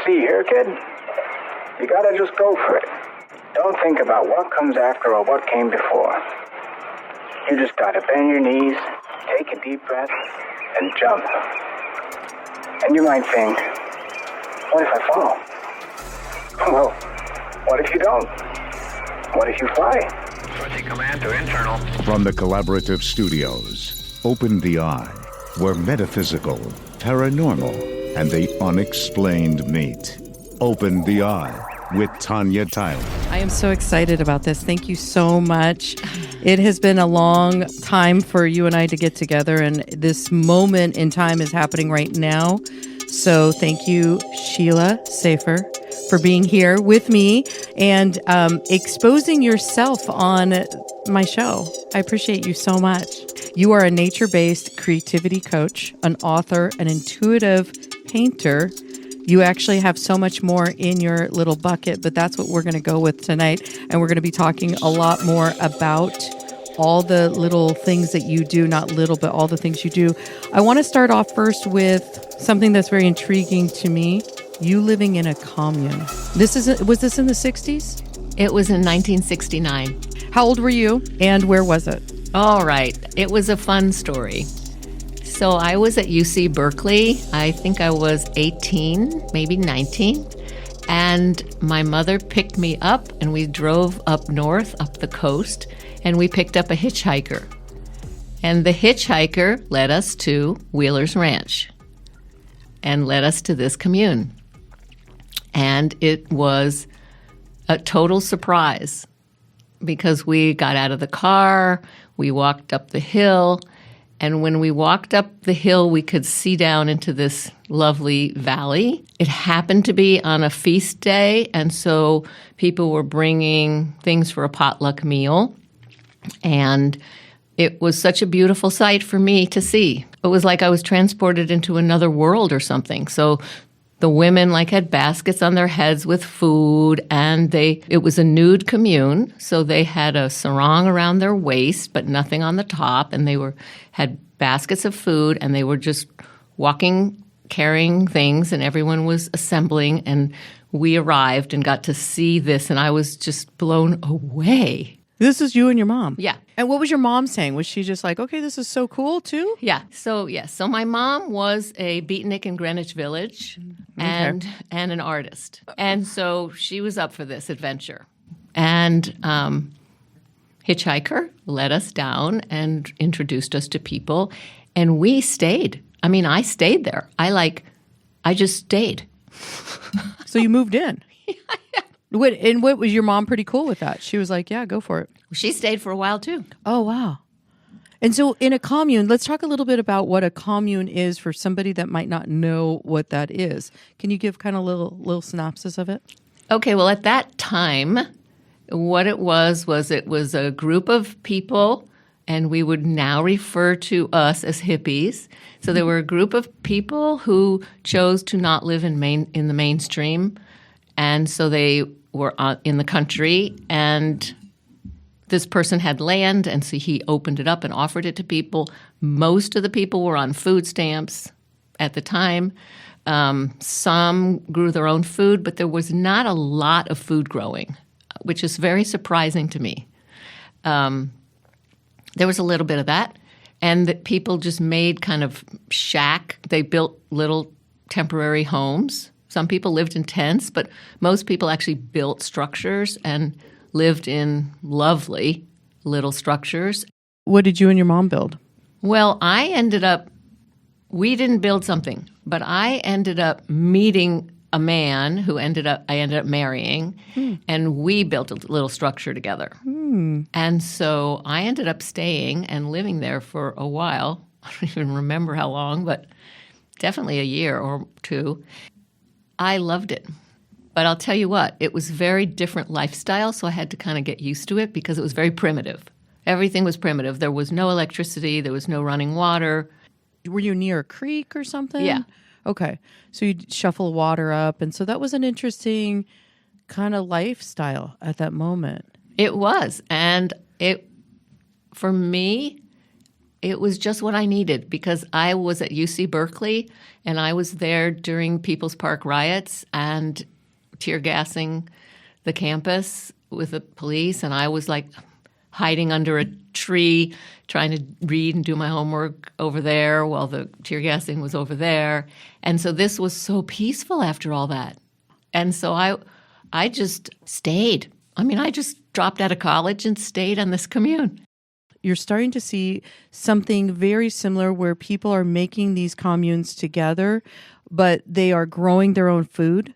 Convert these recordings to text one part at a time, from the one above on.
See here, kid? You gotta just go for it. Don't think about what comes after or what came before. You just gotta bend your knees, take a deep breath, and jump. And you might think, what if I fall? Well, what if you don't? What if you fly? Switching command to internal. From the Collaborative Studios, Open the Eye, where metaphysical, paranormal, and the unexplained meet. Open the Eye with Tanya Tyler. I am so excited about this. Thank you so much. It has been a long time for you and I to get together, and this moment in time is happening right now. So thank you, Shiila Safer, for being here with me and exposing yourself on my show. I appreciate you so much. You are a nature-based creativity coach, an author, an intuitive painter. You actually have so much more in your little bucket, but that's what we're going to go with tonight. And we're going to be talking a lot more about all the little things that you do, not little, but all the things you do. I want to start off first with something that's very intriguing to me. You living in a commune. Was this in the 60s? It was in 1969. How old were you and where was it? All right. It was a fun story. So I was at UC Berkeley. I think I was 18, maybe 19. And my mother picked me up and we drove up north, up the coast, and we picked up a hitchhiker. And the hitchhiker led us to Wheeler's Ranch and led us to this commune. And it was a total surprise because we got out of the car, we walked up the hill, and when we walked up the hill, we could see down into this lovely valley. It happened to be on a feast day, and so people were bringing things for a potluck meal. And it was such a beautiful sight for me to see. It was like I was transported into another world or something. So the women had baskets on their heads with food, and it was a nude commune, so they had a sarong around their waist, but nothing on the top, and they had baskets of food, and they were just walking, carrying things, and everyone was assembling, and we arrived and got to see this, and I was just blown away. This is you and your mom? Yeah. And what was your mom saying? Was she just like, okay, this is so cool too? Yeah. So my mom was a beatnik in Greenwich Village and an artist. And so she was up for this adventure. And hitchhiker led us down and introduced us to people. And we stayed. I mean, I stayed there. I just stayed. So you moved in? Yeah. What was your mom pretty cool with that? She was like, yeah, go for it. She stayed for a while too. Oh, wow. And so in a commune, let's talk a little bit about what a commune is for somebody that might not know what that is. Can you give kind of a little synopsis of it? Okay, well, at that time, what it was a group of people, and we would now refer to us as hippies. So there were a group of people who chose to not live in the mainstream, and so they were in the country, and this person had land, and so he opened it up and offered it to people. Most of the people were on food stamps at the time. Some grew their own food, but there was not a lot of food growing, which is very surprising to me. There was a little bit of that, and that people just made kind of shack. They built little temporary homes. Some people lived in tents, but most people actually built structures and lived in lovely little structures. What did you and your mom build? Well, we didn't build something, but I ended up meeting a man who I ended up marrying, and we built a little structure together. And so I ended up staying and living there for a while. I don't even remember how long, but definitely a year or two. I loved it. But I'll tell you what, it was a very different lifestyle, so I had to kind of get used to it because it was very primitive. Everything was primitive. There was no electricity. There was no running water. Were you near a creek or something? Yeah. Okay. So you'd shuffle water up. And so that was an interesting kind of lifestyle at that moment. It was. And for me, it was just what I needed because I was at UC Berkeley and I was there during People's Park riots and tear gassing the campus with the police, and I was like hiding under a tree trying to read and do my homework over there while the tear gassing was over there. And so this was so peaceful after all that. And so I just stayed. I mean, I just dropped out of college and stayed on this commune. You're starting to see something very similar where people are making these communes together, but they are growing their own food.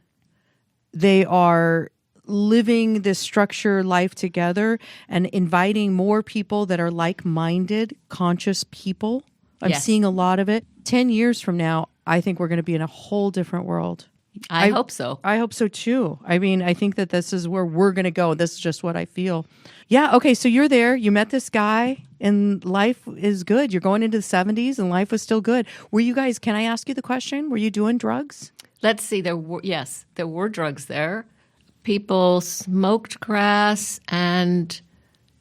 They are living this structure life together and inviting more people that are like-minded, conscious people. I'm Yes. seeing a lot of it. 10 years from now, I think we're going to be in a whole different world. I hope so. I hope so too. I mean, I think that this is where we're going to go. This is just what I feel. Yeah. Okay. So you're there. You met this guy and life is good. You're going into the 70s and life was still good. Were you guys, can I ask you the question? Were you doing drugs? Let's see. There were drugs there. People smoked grass and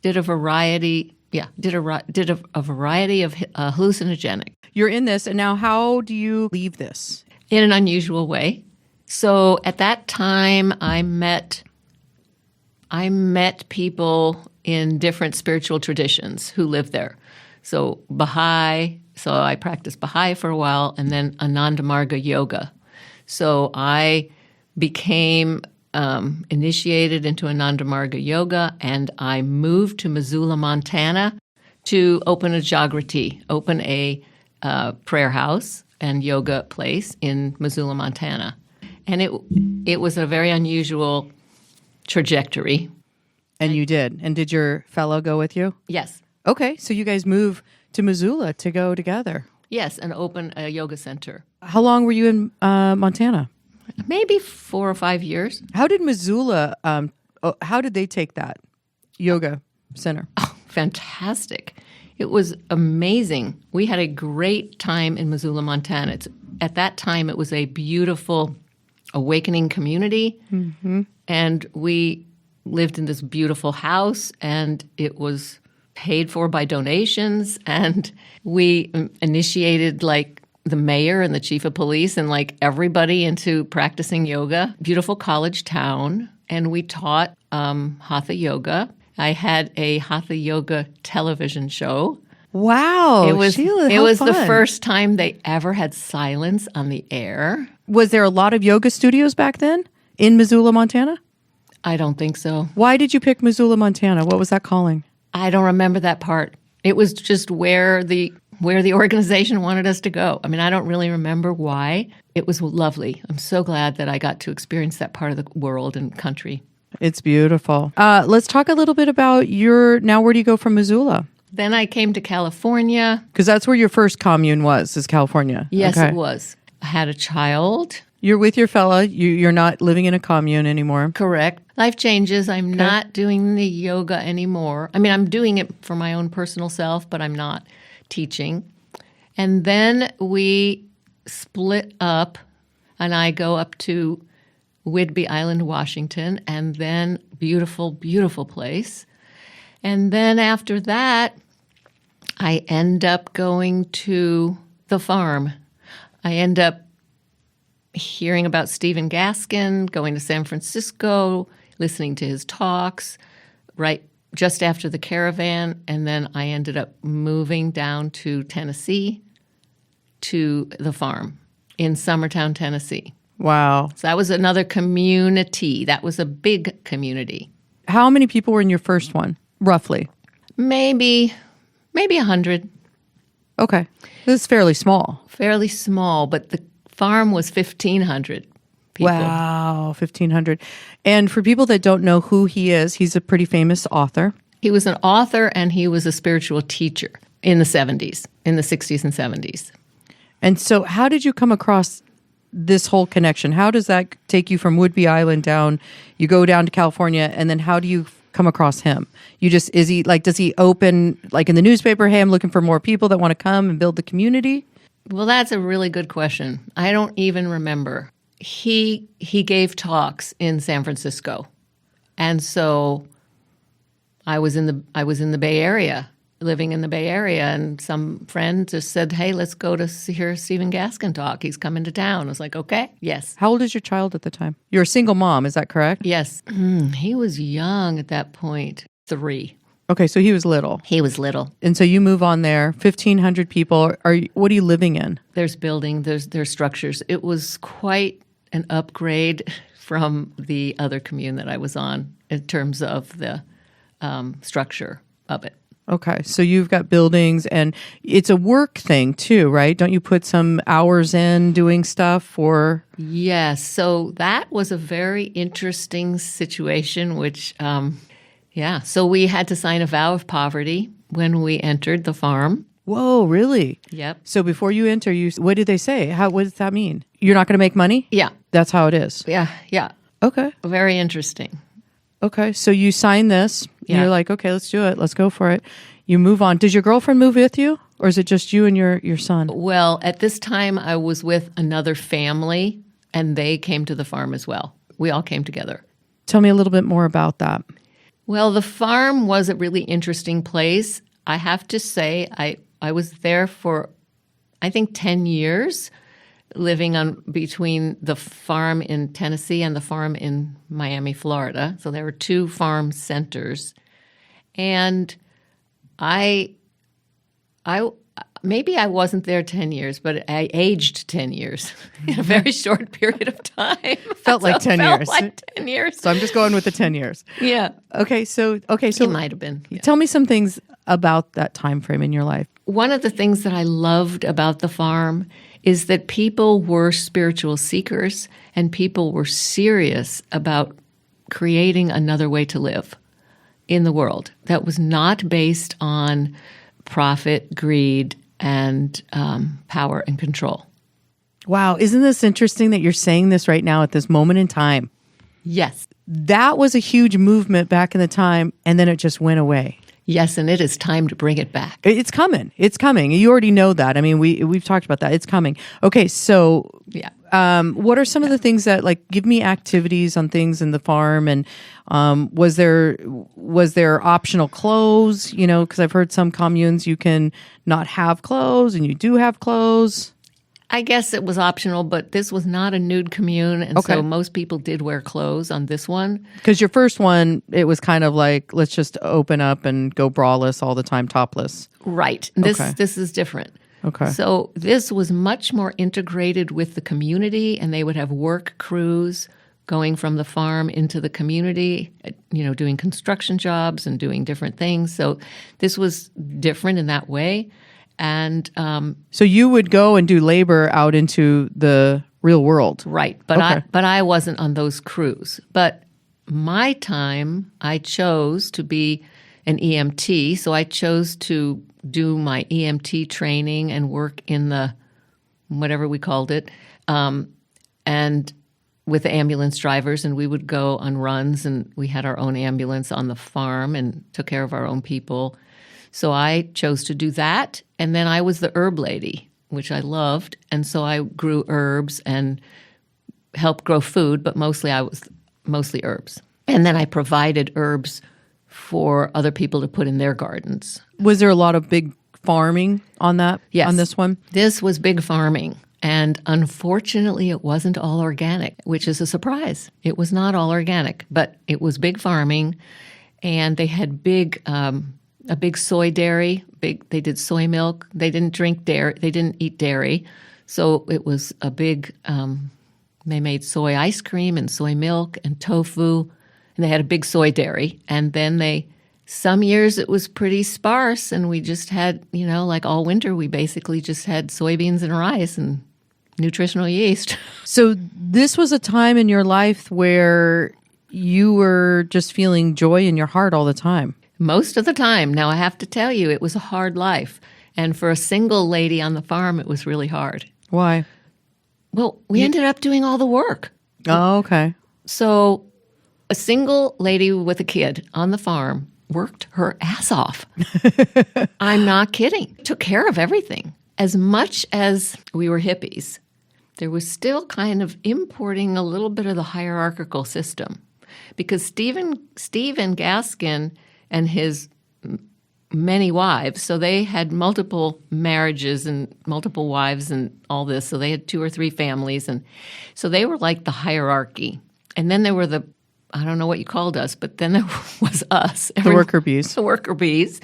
did a variety. Yeah, did a variety of hallucinogenic You're in this. And now how do you leave this? in an unusual way. So at that time, I met people in different spiritual traditions who lived there. So Baha'i. So I practiced Baha'i for a while, and then Ananda Marga yoga. So I became initiated into Ananda Marga yoga, and I moved to Missoula, Montana, to open a Jagrati, open a prayer house and yoga place in Missoula, Montana. And it was a very unusual trajectory. And you did. And did your fellow go with you? Yes. Okay. So you guys move to Missoula to go together. Yes, and open a yoga center. How long were you in Montana? Maybe 4 or 5 years. How did Missoula, how did they take that yoga center? Oh, fantastic. It was amazing. We had a great time in Missoula, Montana. At that time, it was a beautiful awakening community. Mm-hmm. And we lived in this beautiful house, and it was paid for by donations. And we initiated like the mayor and the chief of police and like everybody into practicing yoga. Beautiful college town. And we taught Hatha yoga. I had a Hatha yoga television show. Wow. It was Shiila, it how was the fun. first time they ever had silence on the air. Was there a lot of yoga studios back then in Missoula, Montana? I don't think so. Why did you pick Missoula, Montana? What was that calling? I don't remember that part. It was just where the organization wanted us to go. I mean, I don't really remember why. It was lovely. I'm so glad that I got to experience that part of the world and country. It's beautiful. Let's talk a little bit about now where do you go from Missoula? Then I came to California. Because that's where your first commune was, is California. Yes, Okay. it was. I had a child. You're with your fella. You're not living in a commune anymore. Correct. Life changes. I'm not doing the yoga anymore. I mean, I'm doing it for my own personal self, but I'm not teaching. And then we split up, and I go up to Whidbey Island, Washington, and then beautiful, beautiful place. And then after that, I end up going to the farm. I end up hearing about Stephen Gaskin, going to San Francisco, listening to his talks, right just after the caravan. And then I ended up moving down to Tennessee to the farm in Summertown, Tennessee. Wow. So that was another community. That was a big community. How many people were in your first one, roughly? Maybe 100. Okay. This is fairly small. Fairly small, but the farm was 1,500 people. Wow, 1,500. And for people that don't know who he is, he's a pretty famous author. He was an author and he was a spiritual teacher in the 70s, in the 60s and 70s. And so how did you come across this whole connection? How does that take you from Whidbey Island down? You go down to California, and then how do you come across him? Does he open, like in the newspaper, hey, I'm looking for more people that want to come and build the community? Well, that's a really good question. I don't even remember. He gave talks in San Francisco. And so I was in the Bay Area, living in the Bay Area, and some friend just said, hey, let's go to hear Stephen Gaskin talk. He's coming to town. I was like, okay, yes. How old is your child at the time? You're a single mom, is that correct? Yes. He was young at that point, 3. Okay, so he was little. He was little. And so you move on there, 1,500 people. What are you living in? There's building, there's structures. It was quite an upgrade from the other commune that I was on in terms of the structure of it. Okay, so you've got buildings, and it's a work thing too, right? Don't you put some hours in doing stuff for? Yes, so that was a very interesting situation, which, so we had to sign a vow of poverty when we entered the farm. Whoa, really? Yep. So before you enter, what did they say? What does that mean? You're not going to make money? Yeah. That's how it is? Yeah. Okay. Very interesting. Okay, so you sign this. Yeah. You're like, okay, let's do it. Let's go for it. You move on. Does your girlfriend move with you, or is it just you and your son? Well, at this time, I was with another family, and they came to the farm as well. We all came together. Tell me a little bit more about that. Well, the farm was a really interesting place. I have to say, I was there for, I think, 10 years, living on between the farm in Tennessee and the farm in Miami, Florida. So there were 2 farm centers. And I maybe I wasn't there 10 years, but I aged 10 years in a very short period of time. Felt like 10 years. Felt like 10 years. So I'm just going with the 10 years. Yeah. Okay, so It might have been. Yeah. Tell me some things about that time frame in your life. One of the things that I loved about the farm is that people were spiritual seekers and people were serious about creating another way to live in the world that was not based on profit, greed, and power and control. Wow, isn't this interesting that you're saying this right now at this moment in time? Yes. That was a huge movement back in the time, and then it just went away. Yes, and it is time to bring it back. It's coming. It's coming. You already know that. I mean, we've talked about that. It's coming. Okay, so Yeah. what are some of the things that, like, give me activities on things in the farm, and was there optional clothes? You know, because I've heard some communes you can not have clothes, and you do have clothes. I guess it was optional, but this was not a nude commune, and Okay. so most people did wear clothes on this one. Because your first one, it was kind of like, let's just open up and go braless all the time, topless. Right. Okay. This is different. Okay. So this was much more integrated with the community, and they would have work crews going from the farm into the community, you know, doing construction jobs and doing different things. So this was different in that way. And So you would go and do labor out into the real world. right, but Okay. I wasn't on those crews. But my time, I chose to be an EMT, so I chose to do my EMT training and work in the whatever we called it, and with the ambulance drivers, and we would go on runs, and we had our own ambulance on the farm and took care of our own people. So I chose to do that, and then I was the herb lady, which I loved, and so I grew herbs and helped grow food, but mostly herbs. And then I provided herbs for other people to put in their gardens. Was there a lot of big farming on that? Yes. On this one? This was big farming, and unfortunately it wasn't all organic, which is a surprise. It was not all organic, but it was big farming, and they had a big soy dairy. They did soy milk. They didn't drink dairy. They didn't eat dairy. So it was a big, they made soy ice cream and soy milk and tofu. And they had a big soy dairy. And then some years it was pretty sparse. And we just had, you know, like all winter, we basically just had soybeans and rice and nutritional yeast. So this was a time in your life where you were just feeling joy in your heart all the time. Most of the time. Now, I have to tell you, it was a hard life. And for a single lady on the farm, it was really hard. Why? Well, we ended up doing all the work. Oh, okay. So a single lady with a kid on the farm worked her ass off. I'm not kidding. Took care of everything. As much as we were hippies, there was still kind of importing a little bit of the hierarchical system. Because Stephen Gaskin and his many wives. So they had multiple marriages and multiple wives and all this. So they had 2 or 3 families. And so they were like the hierarchy. And then there were I don't know what you called us, but then there was us. The worker bees. The worker bees.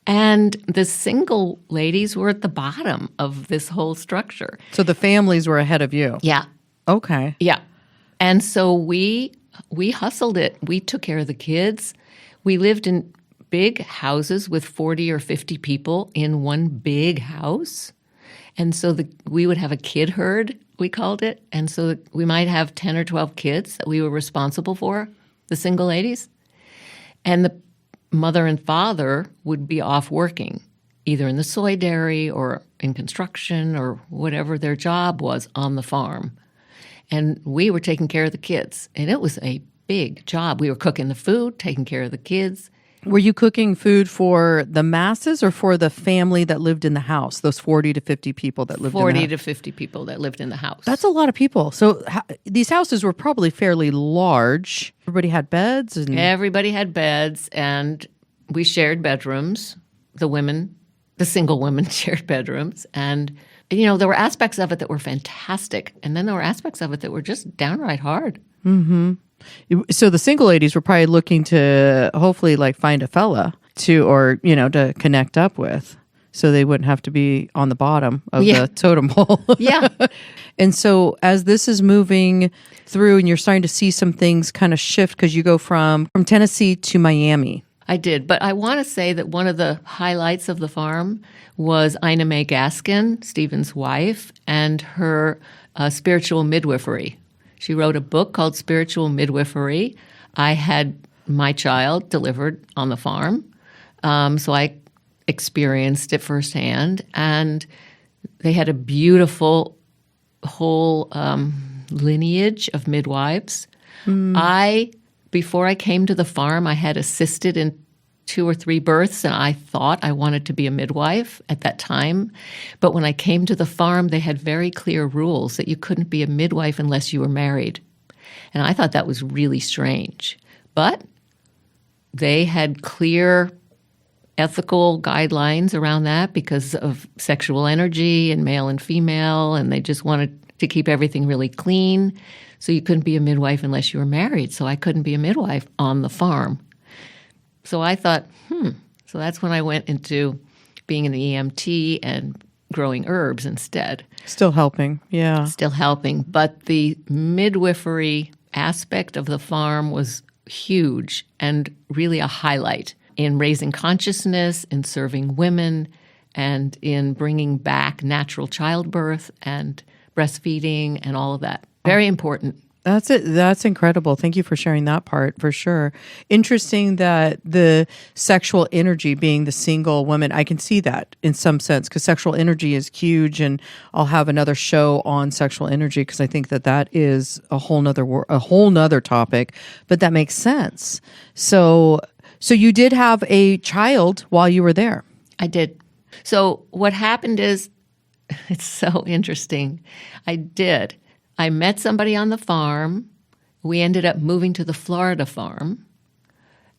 And the single ladies were at the bottom of this whole structure. So the families were ahead of you. Yeah. Okay. Yeah. And so we hustled it. We took care of the kids. We lived in big houses with 40 or 50 people in one big house. And so we would have a kid herd, we called it. And so we might have 10 or 12 kids that we were responsible for, the single ladies. And the mother and father would be off working, either in the soy dairy or in construction or whatever their job was on the farm. And we were taking care of the kids. And it was a big job. We were cooking the food, taking care of the kids. Were you cooking food for the masses or for the family that lived in the house, those 40 to 50 people that lived in the house? 40 to 50 people that lived in the house. That's a lot of people. So these houses were probably fairly large. Everybody had beds? Everybody had beds, and we shared bedrooms. The single women shared bedrooms. And, there were aspects of it that were fantastic. And then there were aspects of it that were just downright hard. Mm-hmm. So the single ladies were probably looking to hopefully find a fella to connect up with, so they wouldn't have to be on the bottom of the totem pole. Yeah. And so as this is moving through and you're starting to see some things kind of shift because you go from Tennessee to Miami. I did. But I want to say that one of the highlights of the farm was Ina Mae Gaskin, Stephen's wife, and her spiritual midwifery. She wrote a book called Spiritual Midwifery. I had my child delivered on the farm, so I experienced it firsthand. And they had a beautiful whole lineage of midwives. Before I came to the farm, I had assisted in 2 or 3 births, and I thought I wanted to be a midwife at that time. But when I came to the farm, they had very clear rules that you couldn't be a midwife unless you were married. And I thought that was really strange. But they had clear ethical guidelines around that because of sexual energy and male and female, and they just wanted to keep everything really clean. So you couldn't be a midwife unless you were married. So I couldn't be a midwife on the farm. So I thought, So that's when I went into being an EMT and growing herbs instead. Still helping, yeah. Still helping. But the midwifery aspect of the farm was huge and really a highlight in raising consciousness, in serving women, and in bringing back natural childbirth and breastfeeding and all of that. Very important. That's it. That's incredible. Thank you for sharing that part, for sure. Interesting that the sexual energy, being the single woman, I can see that in some sense because sexual energy is huge, and I'll have another show on sexual energy because I think that is a whole nother topic, but that makes sense. So you did have a child while you were there. I did. So what happened is, it's so interesting. I met somebody on the farm. We ended up moving to the Florida farm,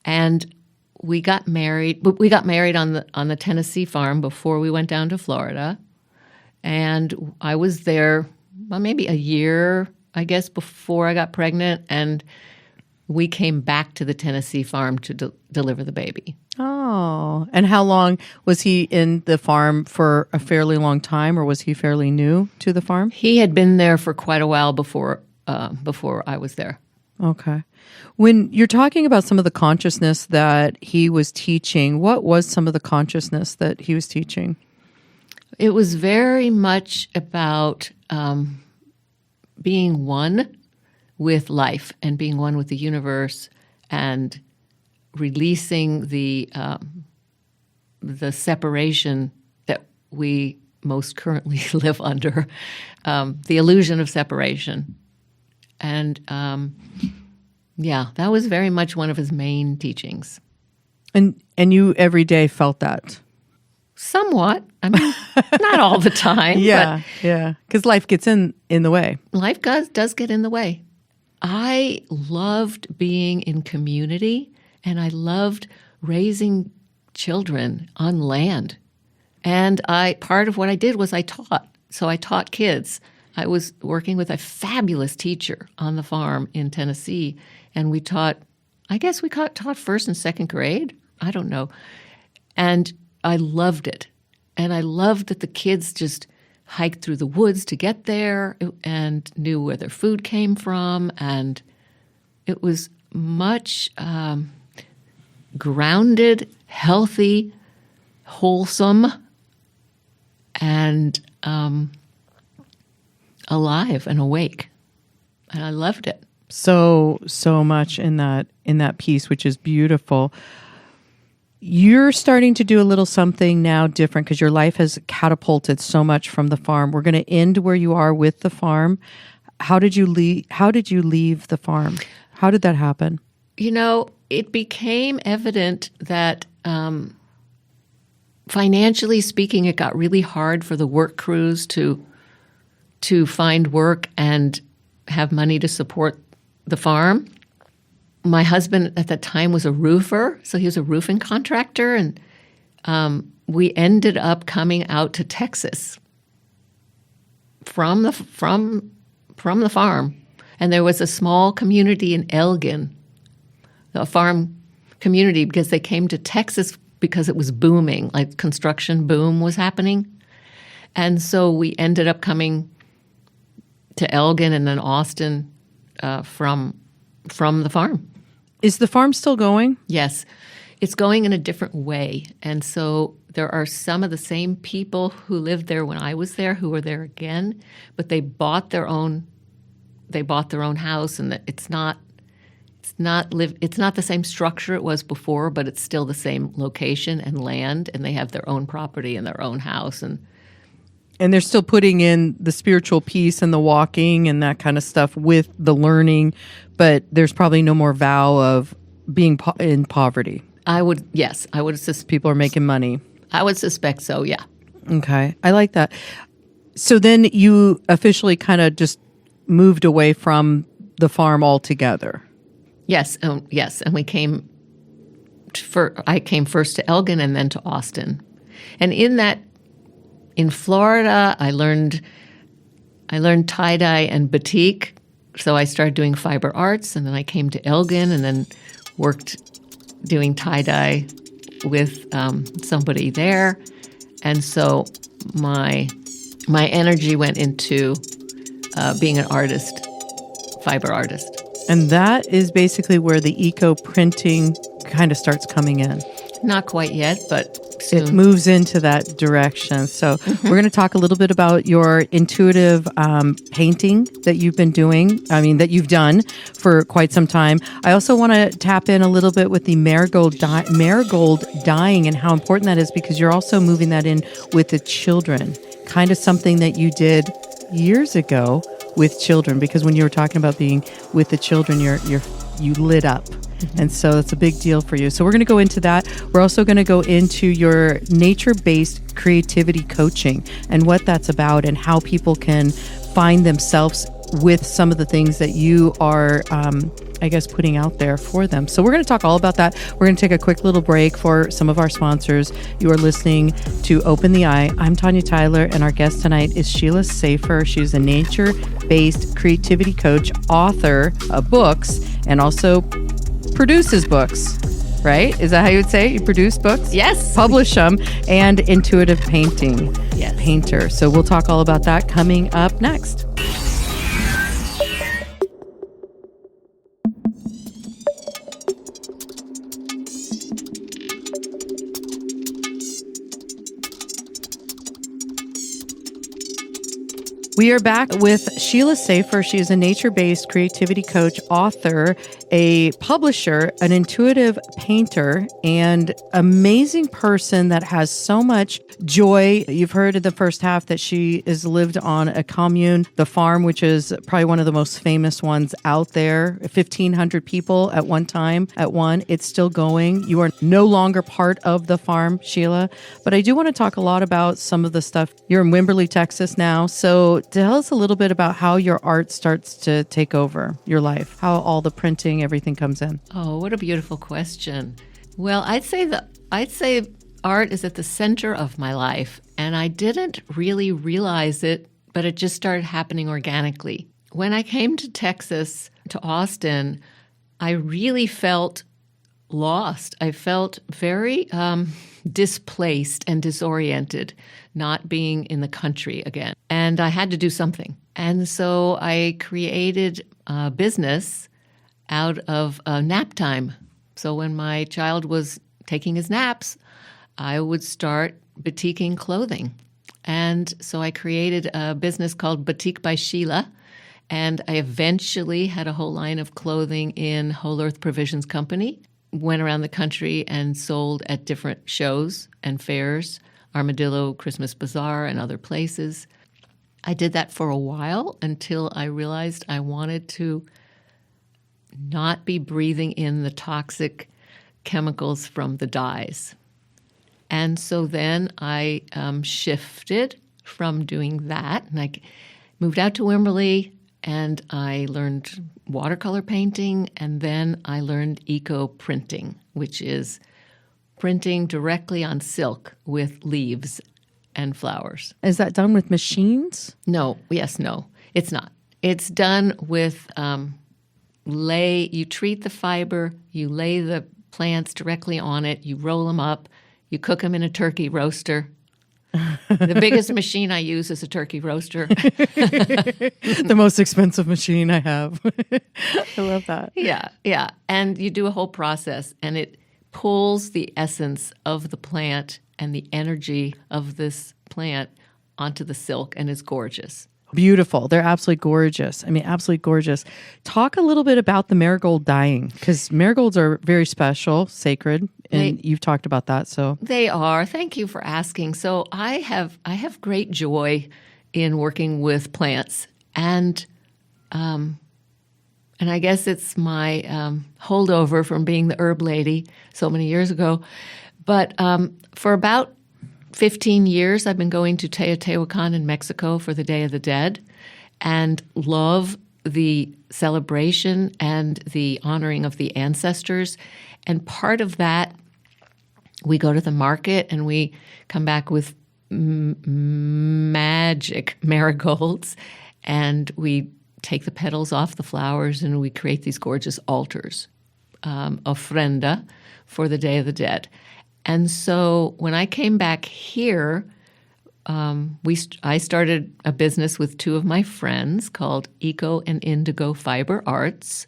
and we got married. We got married on the Tennessee farm before we went down to Florida, and I was there maybe a year, I guess, before I got pregnant, and we came back to the Tennessee farm to deliver the baby. Oh, and how long was he in the farm? For a fairly long time, or was he fairly new to the farm? He had been there for quite a while before I was there. Okay. When you're talking about some of the consciousness that he was teaching, what was some of the consciousness that he was teaching? It was very much about being one with life and being one with the universe and releasing the separation that we most currently live under, the illusion of separation. And that was very much one of his main teachings. And you every day felt that? Somewhat. I mean, not all the time. Yeah, because life gets in the way. Life does get in the way. I loved being in community, and I loved raising children on land. And part of what I did was I taught. So I taught kids. I was working with a fabulous teacher on the farm in Tennessee, and we taught first and second grade. I don't know. And I loved it. And I loved that the kids just hiked through the woods to get there and knew where their food came from. And it was much grounded, healthy, wholesome, and alive and awake. And I loved it. So much in that piece, which is beautiful. You're starting to do a little something now different because your life has catapulted so much from the farm. We're going to end where you are with the farm. How did you leave the farm? How did that happen? It became evident that financially speaking, it got really hard for the work crews to find work and have money to support the farm. My husband at that time was a roofer, so he was a roofing contractor, and we ended up coming out to Texas from the farm. And there was a small community in Elgin, a farm community, because they came to Texas because it was booming, like construction boom was happening. And so we ended up coming to Elgin and then Austin from the farm. Is the farm still going? Yes. It's going in a different way. And so there are some of the same people who lived there when I was there who are there again, but they bought their own house, and it's not the same structure it was before, but it's still the same location and land, and they have their own property and their own house, and they're still putting in the spiritual piece and the walking and that kind of stuff with the learning, but there's probably no more vow of being in poverty. I would suspect people are making money. I would suspect so, yeah. Okay, I like that. So then you officially kind of just moved away from the farm altogether. Yes, and we I came first to Elgin and then to Austin, and in Florida, I learned tie-dye and batik, so I started doing fiber arts, and then I came to Elgin and then worked doing tie-dye with somebody there, and so my energy went into being an artist, fiber artist. And that is basically where the eco-printing kind of starts coming in. Not quite yet, but soon. It moves into that direction. So we're going to talk a little bit about your intuitive painting that you've been doing, that you've done for quite some time. I also want to tap in a little bit with the marigold dyeing and how important that is, because you're also moving that in with the children, kind of something that you did years ago with children, because when you were talking about being with the children, you lit up. And so it's a big deal for you. So we're going to go into that. We're also going to go into your nature-based creativity coaching and what that's about and how people can find themselves with some of the things that you are, putting out there for them. So we're going to talk all about that. We're going to take a quick little break for some of our sponsors. You are listening to Open the Eye. I'm Tanya Tyler, and our guest tonight is Shiila Safer. She's a nature-based creativity coach, author of books, and also produces books, right? Is that how you would say it? You produce books? Yes. Publish them, and intuitive painting. Yes. Painter. So we'll talk all about that coming up next. We are back with Shiila Safer. She is a nature-based creativity coach, author, a publisher, an intuitive painter, and amazing person that has so much joy. You've heard in the first half that she has lived on a commune, the farm, which is probably one of the most famous ones out there. 1,500 people at one time, It's still going. You are no longer part of the farm, Shiila. But I do want to talk a lot about some of the stuff. You're in Wimberley, Texas now. So tell us a little bit about how your art starts to take over your life, how all the printing, everything comes in. Oh, what a beautiful question. Well, I'd say art is at the center of my life, and I didn't really realize it, but it just started happening organically. When I came to Texas, to Austin, I really felt lost. I felt very displaced and disoriented, not being in the country again. And I had to do something. And so I created a business out of nap time. So when my child was taking his naps, I would start boutiquing clothing. And so I created a business called Boutique by Shiila. And I eventually had a whole line of clothing in Whole Earth Provisions Company. Went around the country and sold at different shows and fairs, Armadillo, Christmas Bazaar, and other places. I did that for a while until I realized I wanted to not be breathing in the toxic chemicals from the dyes. And so then I shifted from doing that, and I moved out to Wimberley, and I learned watercolor painting, and then I learned eco printing, which is printing directly on silk with leaves and flowers. Is that done with machines? No, it's not. It's done with you treat the fiber, you lay the plants directly on it, you roll them up, you cook them in a turkey roaster. The biggest machine I use is a turkey roaster. The most expensive machine I have. I love that. Yeah. And you do a whole process, and it pulls the essence of the plant and the energy of this plant onto the silk, and it's gorgeous. Beautiful. They're absolutely gorgeous. I mean, absolutely gorgeous. Talk a little bit about the marigold dyeing, because marigolds are very special, sacred, and you've talked about that. So they are. Thank you for asking. So I have great joy in working with plants, and I guess it's my holdover from being the herb lady so many years ago. But for about 15 years, I've been going to Teotihuacan in Mexico for the Day of the Dead and love the celebration and the honoring of the ancestors. And part of that, we go to the market and we come back with magic marigolds, and we take the petals off the flowers and we create these gorgeous altars, ofrenda, for the Day of the Dead. And so when I came back here, I started a business with two of my friends called Eco and Indigo Fiber Arts.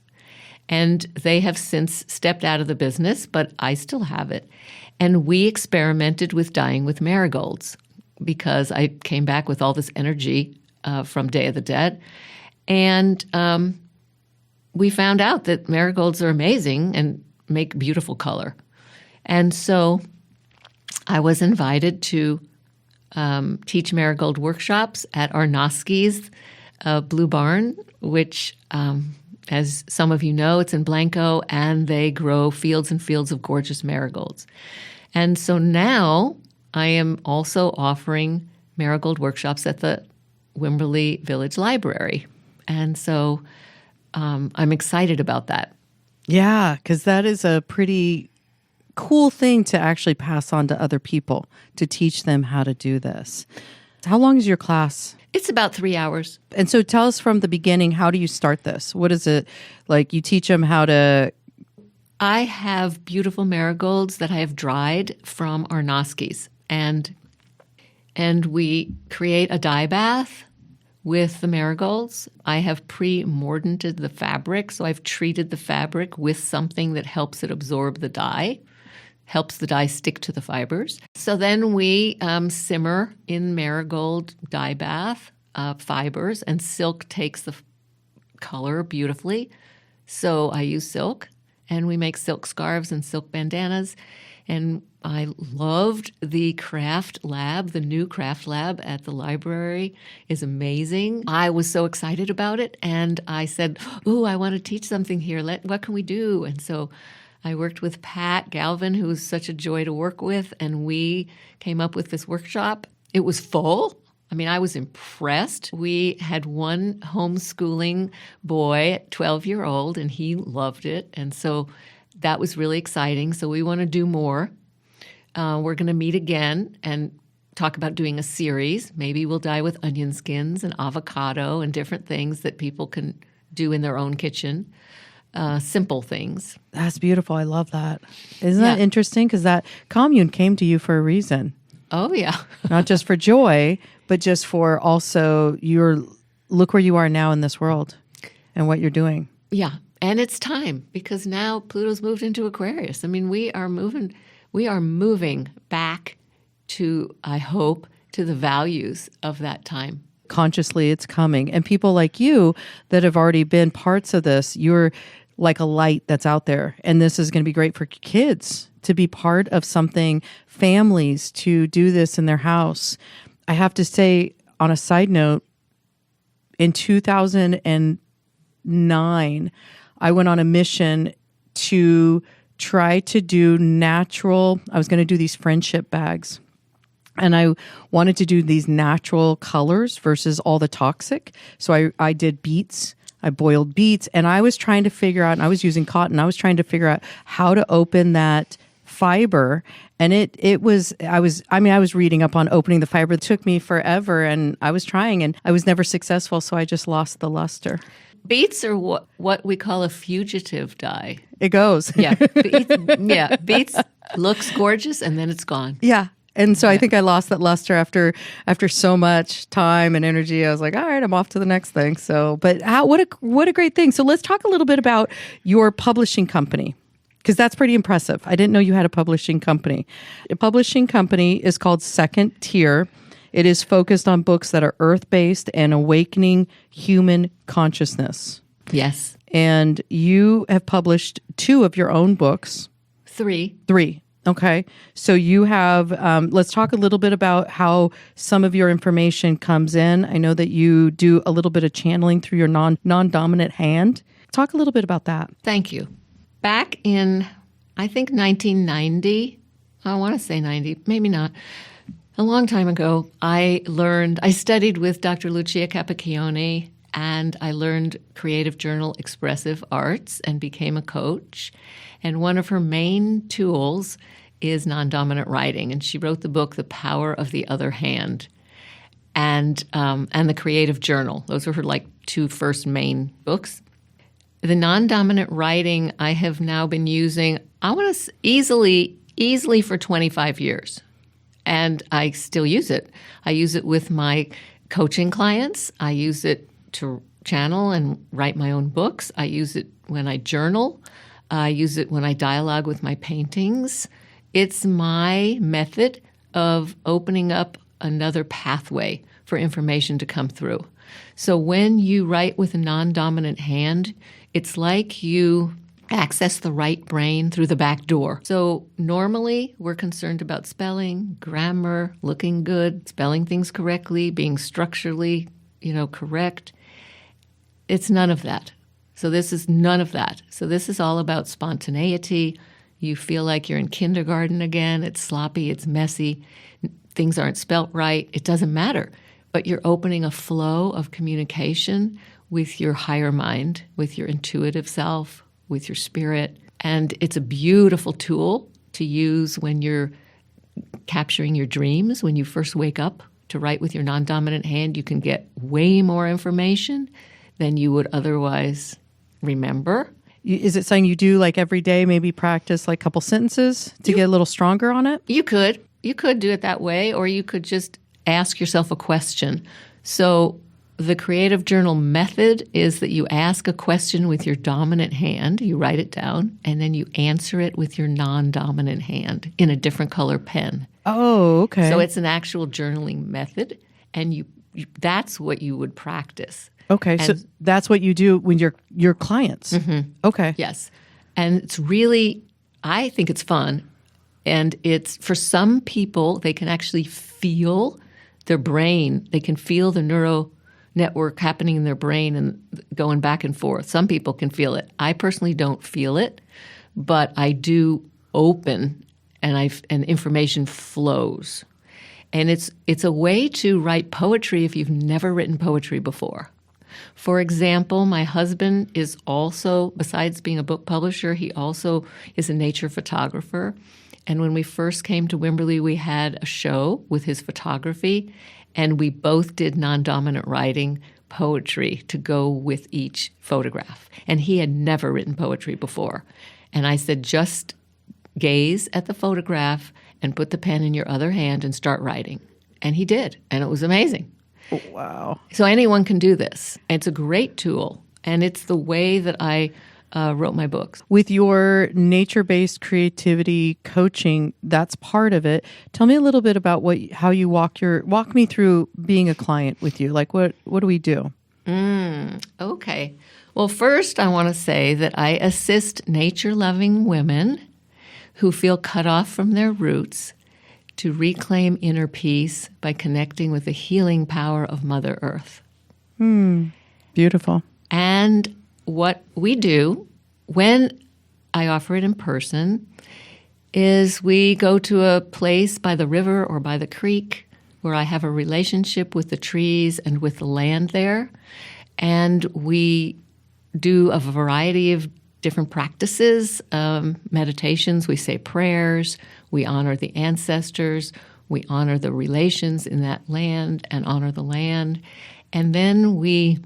And they have since stepped out of the business, but I still have it. And we experimented with dyeing with marigolds because I came back with all this energy from Day of the Dead. And we found out that marigolds are amazing and make beautiful color. And so I was invited to teach marigold workshops at Arnoski's Blue Barn, which, as some of you know, it's in Blanco, and they grow fields and fields of gorgeous marigolds. And so now I am also offering marigold workshops at the Wimberley Village Library. And so I'm excited about that. Yeah, because that is a pretty cool thing to actually pass on to other people, to teach them how to do this. How long is your class? It's about 3 hours. And so tell us from the beginning, how do you start this? What is it like? You teach them how to... I have beautiful marigolds that I have dried from Arnoski's, and we create a dye bath with the marigolds. I have pre-mordanted the fabric, so I've treated the fabric with something that helps it absorb the dye, helps the dye stick to the fibers. So then we simmer in marigold dye bath fibers, and silk takes the color beautifully. So I use silk, and we make silk scarves and silk bandanas. And I loved the craft lab. The new craft lab at the library is amazing. I was so excited about it, and I said, "Ooh, I want to teach something here. What can we do?" And so I worked with Pat Galvin, who was such a joy to work with, and we came up with this workshop. It was full. I mean, I was impressed. We had one homeschooling boy, 12-year-old, and he loved it. And so that was really exciting. So we want to do more. We're going to meet again and talk about doing a series. Maybe we'll dye with onion skins and avocado and different things that people can do in their own kitchen. Simple things. That's beautiful. I love that. Isn't that interesting? Because that commune came to you for a reason. Oh, yeah. Not just for joy, but just for also look where you are now in this world and what you're doing. Yeah. And it's time because now Pluto's moved into Aquarius. I mean, we are moving back to, I hope, to the values of that time. Consciously, it's coming. And people like you that have already been parts of this, you're like a light that's out there. And this is going to be great for kids to be part of something, families to do this in their house. I have to say, on a side note, in 2009, I went on a mission to try to do natural. I was going to do these friendship bags. And I wanted to do these natural colors versus all the toxic. So I did beets. I boiled beets. And I was trying to figure out, and I was using cotton, I was trying to figure out how to open that fiber. And I was reading up on opening the fiber. It took me forever, and I was trying, and I was never successful, so I just lost the luster. Beets are what we call a fugitive dye. It goes. Yeah. Beets looks gorgeous, and then it's gone. Yeah. And so I think I lost that luster after so much time and energy. I was like, all right, I'm off to the next thing. So, but what a great thing. So let's talk a little bit about your publishing company, because that's pretty impressive. I didn't know you had a publishing company. A publishing company is called Second Tier. It is focused on books that are earth-based and awakening human consciousness. Yes. And you have published 2 of your own books. 3. Okay. So you have, let's talk a little bit about how some of your information comes in. I know that you do a little bit of channeling through your non-dominant hand. Talk a little bit about that. Thank you. Back in, I think, 1990, I want to say 90, maybe not, a long time ago, I studied with Dr. Lucia Capacchione, and I learned creative journal expressive arts and became a coach. And one of her main tools is non-dominant writing. And she wrote the book, The Power of the Other Hand, and the Creative Journal. Those were her 2 first main books. The non-dominant writing I have now been using, I want to easily for 25 years. And I still use it. I use it with my coaching clients. I use it to channel and write my own books. I use it when I journal. I use it when I dialogue with my paintings. It's my method of opening up another pathway for information to come through. So when you write with a non-dominant hand, it's like you access the right brain through the back door. So normally we're concerned about spelling, grammar, looking good, spelling things correctly, being structurally, correct. It's none of that. So this is none of that. So this is all about spontaneity. You feel like you're in kindergarten again. It's sloppy. It's messy. Things aren't spelt right. It doesn't matter. But you're opening a flow of communication with your higher mind, with your intuitive self, with your spirit. And it's a beautiful tool to use when you're capturing your dreams. When you first wake up to write with your non-dominant hand, you can get way more information than you would otherwise remember. Is it something you do every day, maybe practice a couple sentences to get a little stronger on it? You could do it that way, or you could just ask yourself a question. So the creative journal method is that you ask a question with your dominant hand, you write it down, and then you answer it with your non-dominant hand in a different color pen. Oh, okay. So it's an actual journaling method, and that's what you would practice. Okay, so that's what you do when your clients. Mm-hmm. Okay. Yes. And it's really, I think it's fun. And it's, for some people, they can actually feel their brain. They can feel the neural network happening in their brain and going back and forth. Some people can feel it. I personally don't feel it, but I do open, and information flows. And it's a way to write poetry if you've never written poetry before. For example, my husband is also, besides being a book publisher, he also is a nature photographer. And when we first came to Wimberley, we had a show with his photography, and we both did non-dominant writing poetry to go with each photograph. And he had never written poetry before. And I said, just gaze at the photograph and put the pen in your other hand and start writing. And he did, and it was amazing. Wow. So anyone can do this. It's a great tool, and it's the way that I wrote my books. With your nature-based creativity coaching, that's part of it. Tell me a little bit about how you walk me through being a client with you. Like, what do we do? Okay. Well, first, I want to say that I assist nature-loving women who feel cut off from their roots to reclaim inner peace by connecting with the healing power of Mother Earth. Beautiful. And what we do when I offer it in person is we go to a place by the river or by the creek where I have a relationship with the trees and with the land there. And we do a variety of different practices, meditations. We say prayers. We honor the ancestors. We honor the relations in that land and honor the land. And then we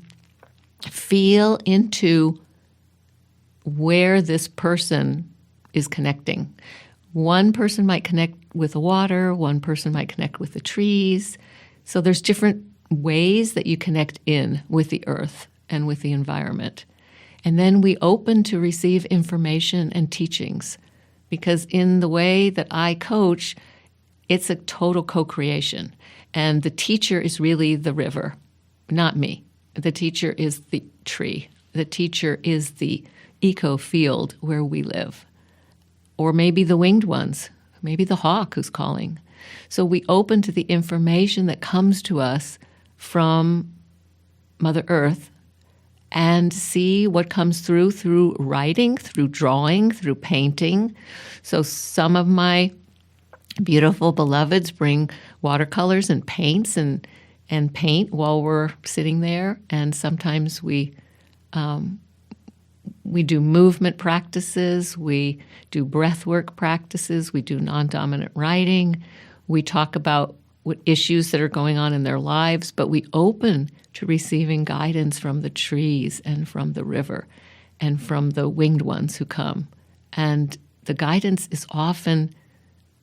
feel into where this person is connecting. One person might connect with the water. One person might connect with the trees. So there's different ways that you connect in with the earth and with the environment. And then we open to receive information and teachings, because in the way that I coach, it's a total co-creation. And the teacher is really the river, not me. The teacher is the tree. The teacher is the eco-field where we live. Or maybe the winged ones, maybe the hawk who's calling. So we open to the information that comes to us from Mother Earth and see what comes through writing, through drawing, through painting. So some of my beautiful beloveds bring watercolors and paints and paint while we're sitting there. And sometimes we do movement practices, we do breathwork practices, we do non-dominant writing, we talk about what issues that are going on in their lives, but we open to receiving guidance from the trees and from the river and from the winged ones who come. And the guidance is often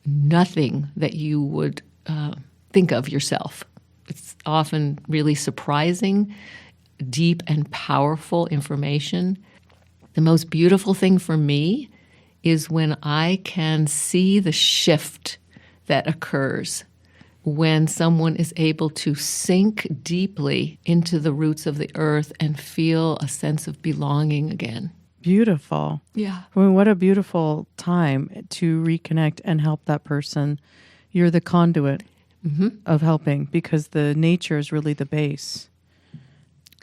nothing that you would think of yourself. It's often really surprising, deep and powerful information. The most beautiful thing for me is when I can see the shift that occurs when someone is able to sink deeply into the roots of the earth and feel a sense of belonging again. Beautiful. Yeah. I mean, what a beautiful time to reconnect and help that person. You're the conduit of helping, because the nature is really the base,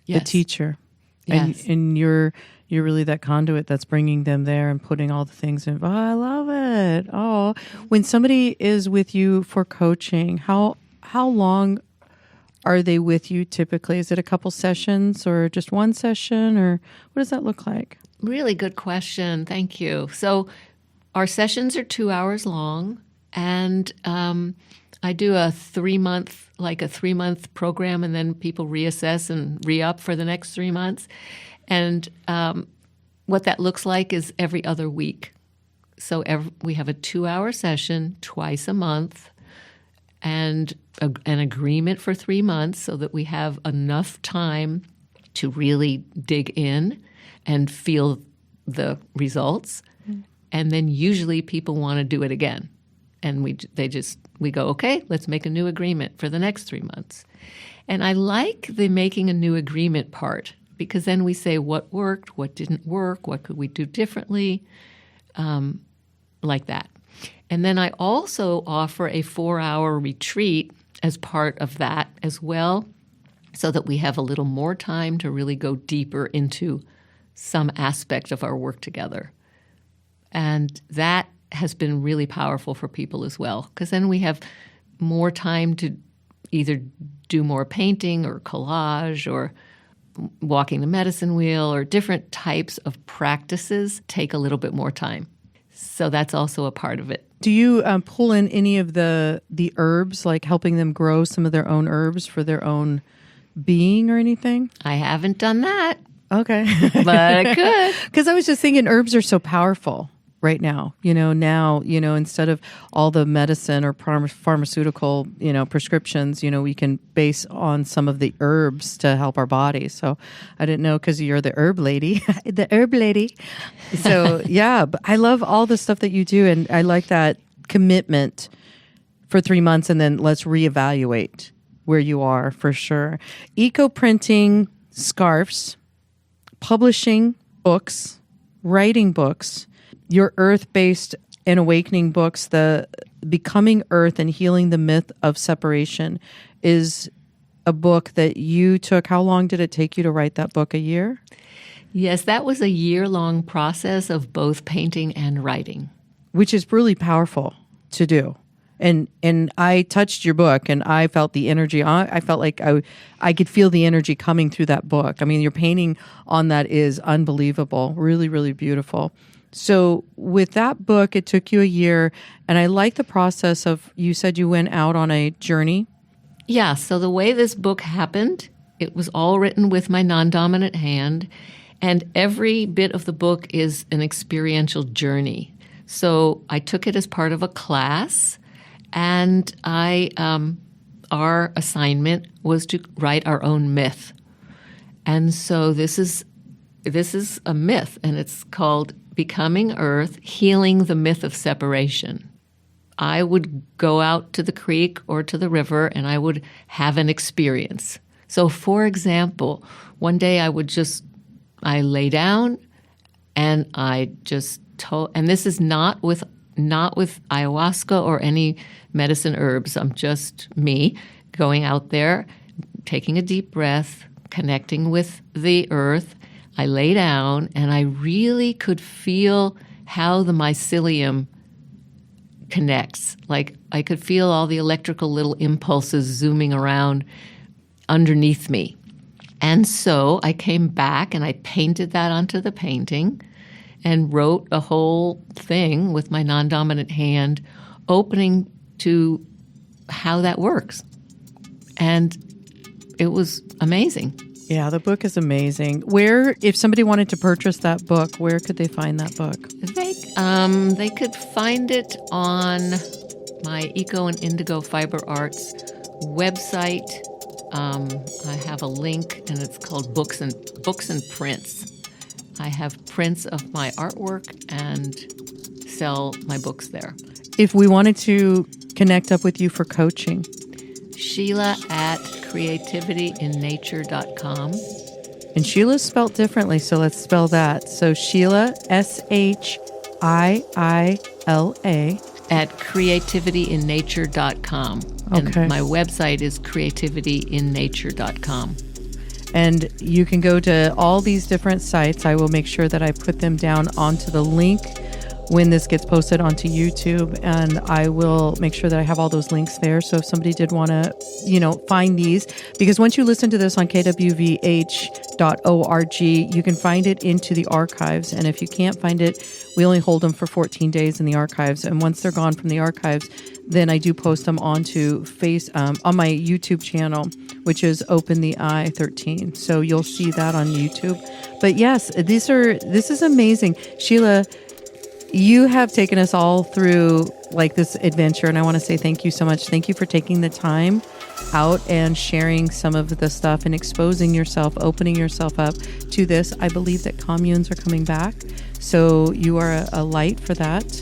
the teacher. Yes. And you're really that conduit that's bringing them there and putting all the things in. Oh, I love it. Oh, when somebody is with you for coaching, how long are they with you typically? Is it a couple sessions or just one session, or what does that look like? Really good question. Thank you. So our sessions are 2 hours long, and I do a 3-month program, and then people reassess and re-up for the next 3 months. And what that looks like is every other week. So we have a 2-hour session twice a month, and an agreement for 3 months so that we have enough time to really dig in and feel the results. And then usually people want to do it again. And we go, okay, let's make a new agreement for the next 3 months. And I like the making a new agreement part, because then we say what worked, what didn't work, what could we do differently, like that. And then I also offer a 4-hour retreat as part of that as well, so that we have a little more time to really go deeper into some aspect of our work together. And that has been really powerful for people as well, because then we have more time to either do more painting or collage or walking the medicine wheel or different types of practices take a little bit more time. So that's also a part of it. Do you pull in any of the herbs, like helping them grow some of their own herbs for their own being or anything? I haven't done that, Okay. but I could. Because I was just thinking herbs are so powerful right now. Instead of all the medicine or pharmaceutical, prescriptions, we can base on some of the herbs to help our bodies. So I didn't know, because you're the herb lady, the herb lady. So yeah, but I love all the stuff that you do. And I like that commitment for 3 months and then let's reevaluate where you are for sure. Eco-printing scarves, publishing books, writing books, your earth-based and awakening books, the Becoming Earth and Healing the Myth of Separation, is a book that you took. How long did it take you to write that book? A year? Yes, that was a year-long process of both painting and writing. Which is really powerful to do. And I touched your book and I felt the energy. I felt like I could feel the energy coming through that book. I mean, your painting on that is unbelievable. Really, really beautiful. So with that book, it took you a year, and I like the process of, you said you went out on a journey. Yeah, so the way this book happened, it was all written with my non-dominant hand, and every bit of the book is an experiential journey. So I took it as part of a class, and our assignment was to write our own myth. And so this is a myth, and it's called Becoming Earth, Healing the Myth of Separation. I would go out to the creek or to the river and I would have an experience. So for example, one day I lay down and I just told, and this is not with ayahuasca or any medicine herbs. I'm just me going out there, taking a deep breath, connecting with the earth. I lay down and I really could feel how the mycelium connects. Like I could feel all the electrical little impulses zooming around underneath me. And so I came back and I painted that onto the painting and wrote a whole thing with my non-dominant hand, opening to how that works. And it was amazing. Yeah, the book is amazing. Where, if somebody wanted to purchase that book, where could they find that book? They could find it on my Eco and Indigo Fiber Arts website. I have a link, and it's called Books and Prints. I have prints of my artwork and sell my books there. If we wanted to connect up with you for coaching, Shiila at creativityinnature.com. And Sheila's spelled differently, so let's spell that. So Shiila, Shiila. At creativityinnature.com. Okay. And my website is creativityinnature.com. And you can go to all these different sites. I will make sure that I put them down onto the link when this gets posted onto YouTube, and I will make sure that I have all those links there. So if somebody did want to, find these, because once you listen to this on kwvh.org, you can find it into the archives. And if you can't find it, we only hold them for 14 days in the archives. And once they're gone from the archives, then I do post them onto on my YouTube channel, which is Open the Eye 13. So you'll see that on YouTube. But yes, this is amazing. Shiila, you have taken us all through this adventure, and I want to say thank you so much. Thank you for taking the time out and sharing some of the stuff and exposing yourself, opening yourself up to this. I believe that communes are coming back, so you are a light for that.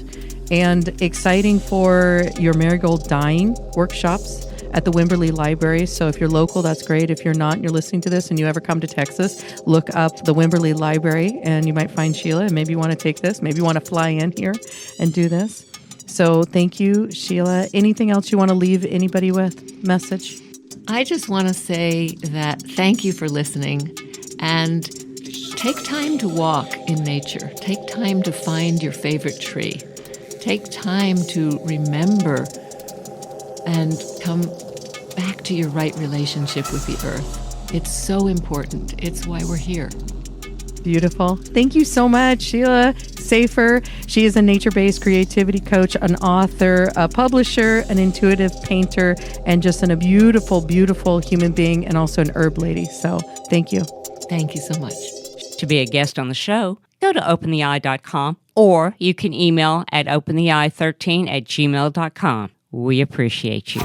And exciting for your Marigold Dyeing workshops at the Wimberley Library. So if you're local, that's great. If you're not and you're listening to this and you ever come to Texas, look up the Wimberley Library and you might find Shiila, and maybe you want to take this. Maybe you want to fly in here and do this. So thank you, Shiila. Anything else you want to leave anybody with? Message? I just want to say that thank you for listening, and take time to walk in nature. Take time to find your favorite tree. Take time to remember and come back to your right relationship with the earth. It's so important. It's why we're here. Beautiful. Thank you so much, Shiila Safer. She is a nature-based creativity coach, an author, a publisher, an intuitive painter, and just a beautiful, beautiful human being, and also an herb lady. So thank you. Thank you so much. To be a guest on the show, go to opentheeye.com, or you can email at opentheeye13@gmail.com. We appreciate you.